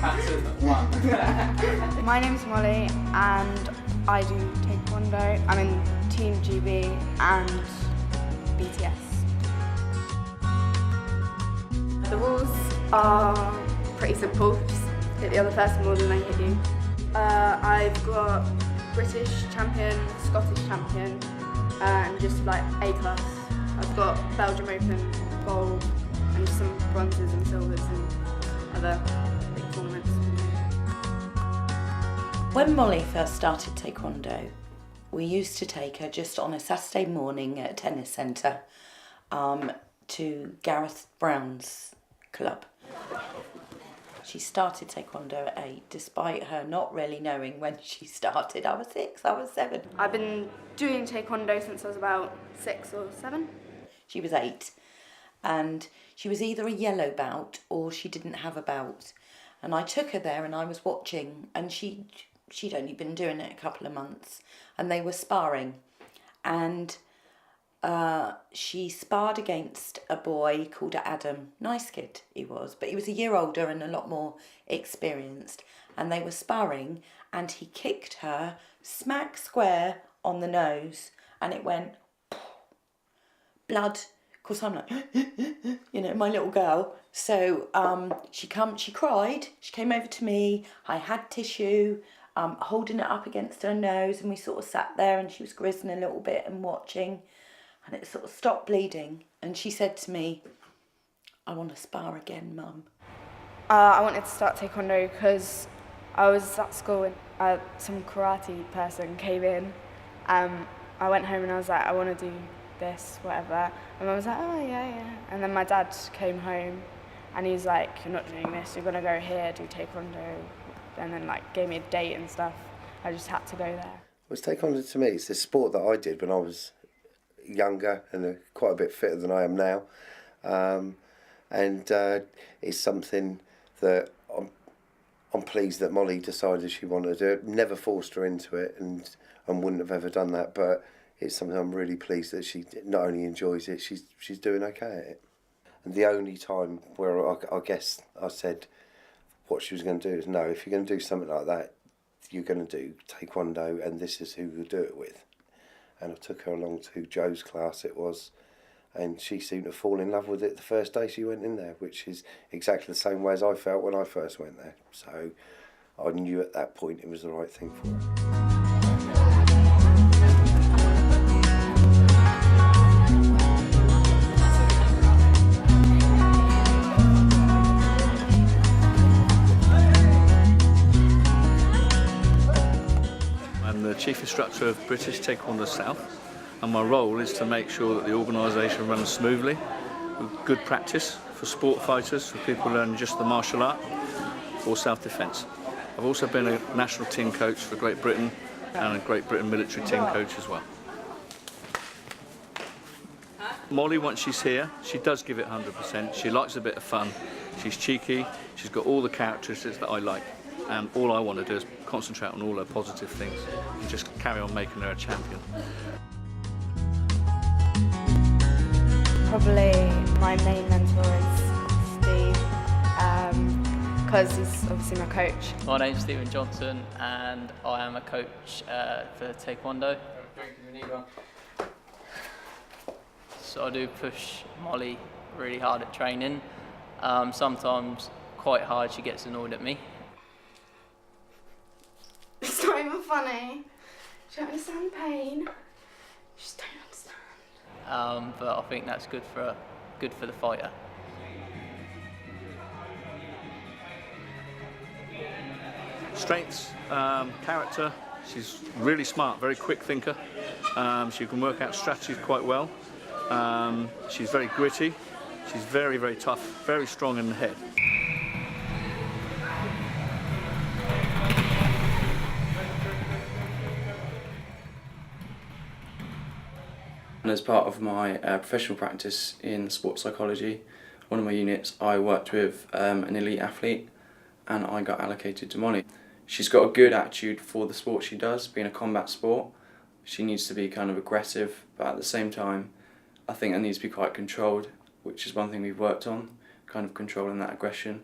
Pattern 1. My name's Mollie and I do taekwondo. I'm in Team GB and BTS. The rules are pretty simple. Just hit the other person more than they hit you. I've got British champion, Scottish champion, and just like A class. I've got Belgium Open, gold, and some bronzes and silvers and other big tournaments. When Mollie first started taekwondo, we used to take her just on a Saturday morning at a tennis centre to Gareth Brown's club. She started taekwondo at 8, despite her not really knowing when she started. I was 6, I was 7. I've been doing taekwondo since I was about 6 or 7. She was 8, and she was either a yellow belt or she didn't have a belt. And I took her there and I was watching, and she'd only been doing it a couple of months, and they were sparring. And she sparred against a boy called Adam. Nice kid he was, but he was a year older and a lot more experienced. And they were sparring, and he kicked her smack square on the nose, and it went blood. Of course, I'm like, you know, my little girl. So she cried. She came over to me. I had tissue, holding it up against her nose, and we sort of sat there, and she was grizzling a little bit and watching. And it sort of stopped bleeding, and she said to me, "I want to spar again, Mum." I wanted to start taekwondo because I was at school and some karate person came in. I went home and I was like, I want to do this, whatever. And Mum was like, oh yeah. And then my dad came home and he's like, you're not doing this, you're going to go here, do taekwondo. And then like gave me a date and stuff. I just had to go there. Well, taekwondo to me, it's this sport that I did when I was younger and quite a bit fitter than I am now, and it's something that I'm pleased that Mollie decided she wanted to do it. Never forced her into it, and wouldn't have ever done that, but it's something I'm really pleased that she not only enjoys it, she's doing okay at it. And the only time where I guess I said what she was going to do is, no, if you're going to do something like that, you're going to do taekwondo, and this is who you'll do it with. And I took her along to Joe's class, it was, and she seemed to fall in love with it the first day she went in there, which is exactly the same way as I felt when I first went there. So I knew at that point it was the right thing for her. I'm the Chief Instructor of British Taekwondo South, and my role is to make sure that the organisation runs smoothly, with good practice for sport fighters, for people learning just the martial art, or self-defence. I've also been a national team coach for Great Britain and a Great Britain military team coach as well. Mollie, once she's here, she does give it 100%. She likes a bit of fun. She's cheeky. She's got all the characteristics that I like. And all I want to do is concentrate on all her positive things and just carry on making her a champion. Probably my main mentor is Steve, because he's obviously my coach. My name's Stephen Johnson and I am a coach for Taekwondo. So I do push Mollie really hard at training. Sometimes quite hard, she gets annoyed at me. It's not even funny. You don't understand pain. You just don't understand. But I think that's good for the fighter. Strengths, character. She's really smart, very quick thinker. She can work out strategies quite well. She's very gritty. She's very, very tough, very strong in the head. And as part of my professional practice in sports psychology, one of my units, I worked with an elite athlete, and I got allocated to Mollie. She's got a good attitude for the sport she does, being a combat sport. She needs to be kind of aggressive, but at the same time, I think it needs to be quite controlled, which is one thing we've worked on, kind of controlling that aggression.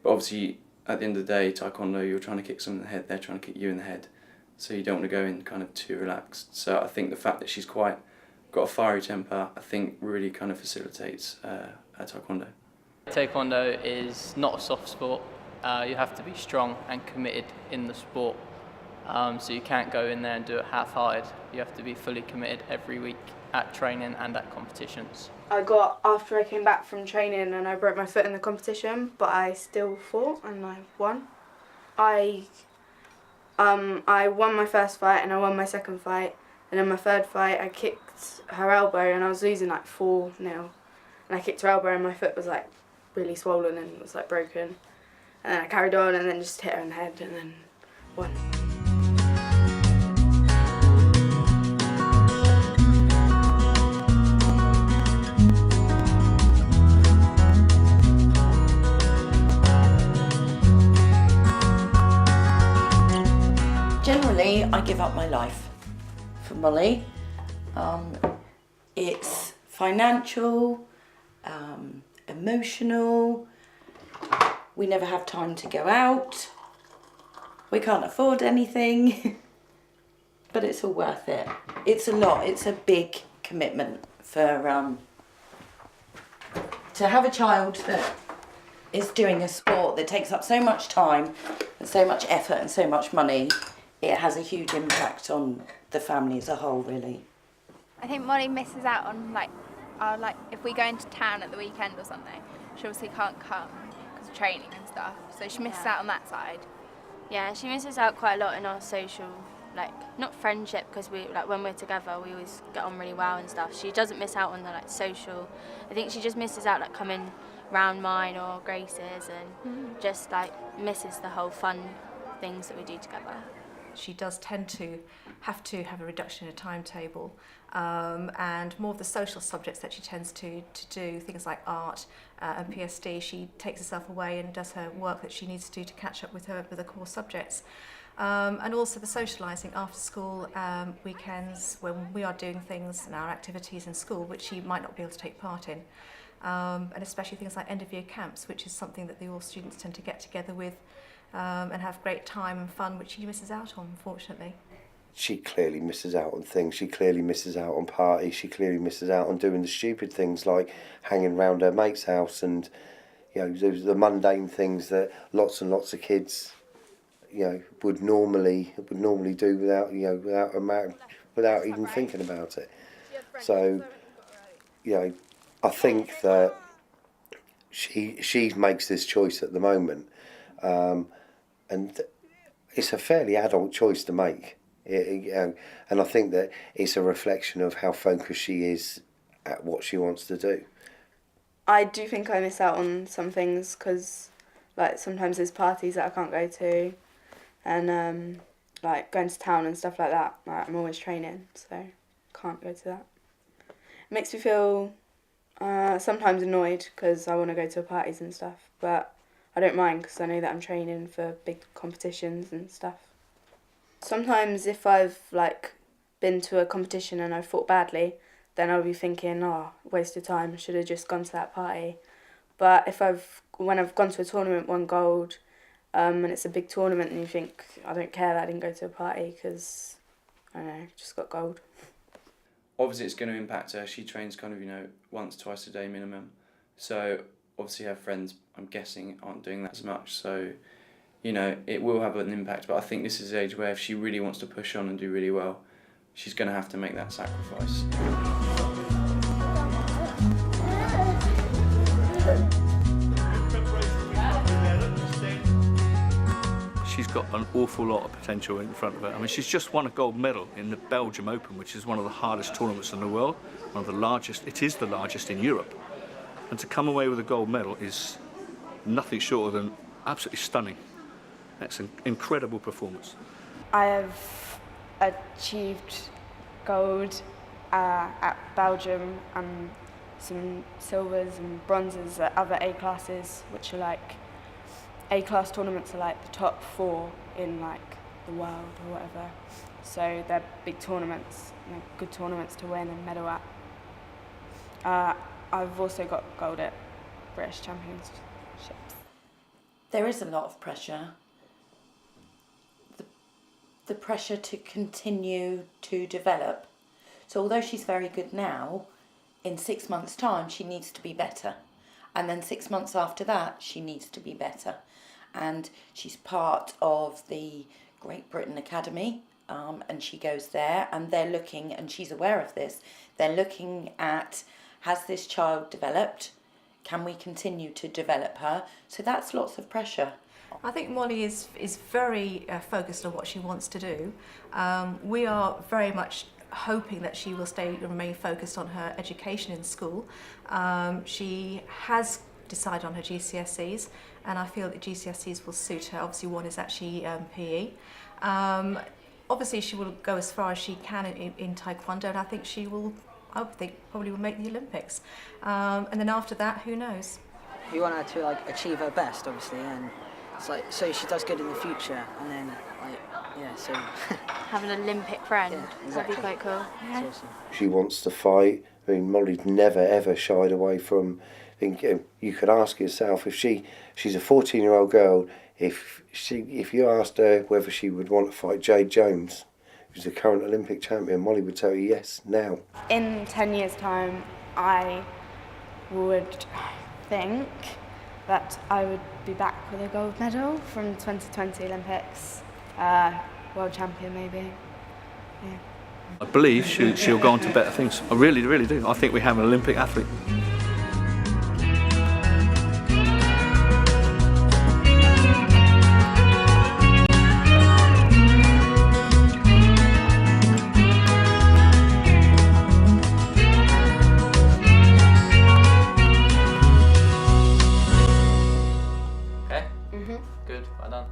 But obviously, at the end of the day, taekwondo, you're trying to kick someone in the head, they're trying to kick you in the head. So you don't want to go in kind of too relaxed. So I think the fact that she's got a fiery temper, I think really kind of facilitates her taekwondo. Taekwondo is not a soft sport. You have to be strong and committed in the sport. So you can't go in there and do it half-hearted. You have to be fully committed every week at training and at competitions. After I came back from training and I broke my foot in the competition, but I still fought and I won. I won my first fight and I won my second fight, and in my third fight I kicked her elbow and I was losing like 4-0, and I kicked her elbow and my foot was like really swollen and was like broken, and then I carried on and then just hit her in the head and then won. Generally, I give up my life for Mollie. It's financial, emotional. We never have time to go out. We can't afford anything. But it's all worth it. It's a lot. It's a big commitment for to have a child that is doing a sport that takes up so much time and so much effort and so much money. It has a huge impact on the family as a whole, really. I think Mollie misses out on like if we go into town at the weekend or something, she obviously can't come because of training and stuff, so she misses out on that side. Yeah, she misses out quite a lot in our social, like, not friendship, because we, like, when we're together we always get on really well and stuff. She doesn't miss out on the like social. I think she just misses out like coming round mine or Grace's and just like misses the whole fun things that we do together. She does tend to have a reduction in a timetable, and more of the social subjects that she tends to do, things like art and PSD, she takes herself away and does her work that she needs to do to catch up with the core subjects. And also the socialising after school, weekends, when we are doing things and our activities in school which she might not be able to take part in. And especially things like end of year camps, which is something that all students tend to get together with and have great time and fun, which she misses out on, unfortunately. She clearly misses out on things. She clearly misses out on parties. She clearly misses out on doing the stupid things like hanging around her mate's house and, the mundane things that lots and lots of kids, would normally do without even thinking about it. So, I think that she makes this choice at the moment. And it's a fairly adult choice to make, and I think that it's a reflection of how focused she is at what she wants to do. I do think I miss out on some things because, like, sometimes there's parties that I can't go to, and like going to town and stuff like that. Like, I'm always training, so can't go to that. It makes me feel sometimes annoyed because I want to go to parties and stuff, but I don't mind because I know that I'm training for big competitions and stuff. Sometimes if I've been to a competition and I've fought badly, then I'll be thinking, waste of time, should have just gone to that party. But when I've gone to a tournament, won gold, and it's a big tournament, and you think, I don't care that I didn't go to a party because, I don't know, just got gold. Obviously it's going to impact her. She trains kind of, once, twice a day minimum. So obviously her friends, I'm guessing, aren't doing that as much. So, it will have an impact. But I think this is the age where if she really wants to push on and do really well, she's going to have to make that sacrifice. She's got an awful lot of potential in front of her. I mean, she's just won a gold medal in the Belgium Open, which is one of the hardest tournaments in the world, one of the largest. It is the largest in Europe. And to come away with a gold medal is nothing shorter than absolutely stunning. That's an incredible performance. I have achieved gold at Belgium and some silvers and bronzes at other A classes, which are A-class tournaments are the top 4 in the world or whatever. So they're big tournaments, good tournaments to win and medal at. I've also got gold at British Championships. There is a lot of pressure. The pressure to continue to develop. So although she's very good now, in 6 months' time she needs to be better. And then 6 months after that she needs to be better. And she's part of the Great Britain Academy, and she goes there, and they're looking, and she's aware of this, they're looking at, has this child developed? Can we continue to develop her? So that's lots of pressure. I think Mollie is very focused on what she wants to do. We are very much hoping that she will remain focused on her education in school. She has decided on her GCSEs, and I feel that GCSEs will suit her. Obviously one is actually PE. Obviously she will go as far as she can in taekwondo, and I think probably will make the Olympics. And then after that, who knows? We want her to achieve her best, obviously, and it's so she does good in the future, and then so Have an Olympic friend, yeah, exactly. that'd be quite cool. It's awesome. She wants to fight. I mean, Mollie's never ever shied away from. You could ask yourself if she's a 14-year-old girl. If you asked her whether she would want to fight Jade Jones, who's the current Olympic champion, Mollie would tell you yes now. In 10 years' time, I would think that I would be back with a gold medal from 2020 Olympics, world champion maybe. Yeah. I believe she'll go on to better things. I really, really do. I think we have an Olympic athlete. Good, well done.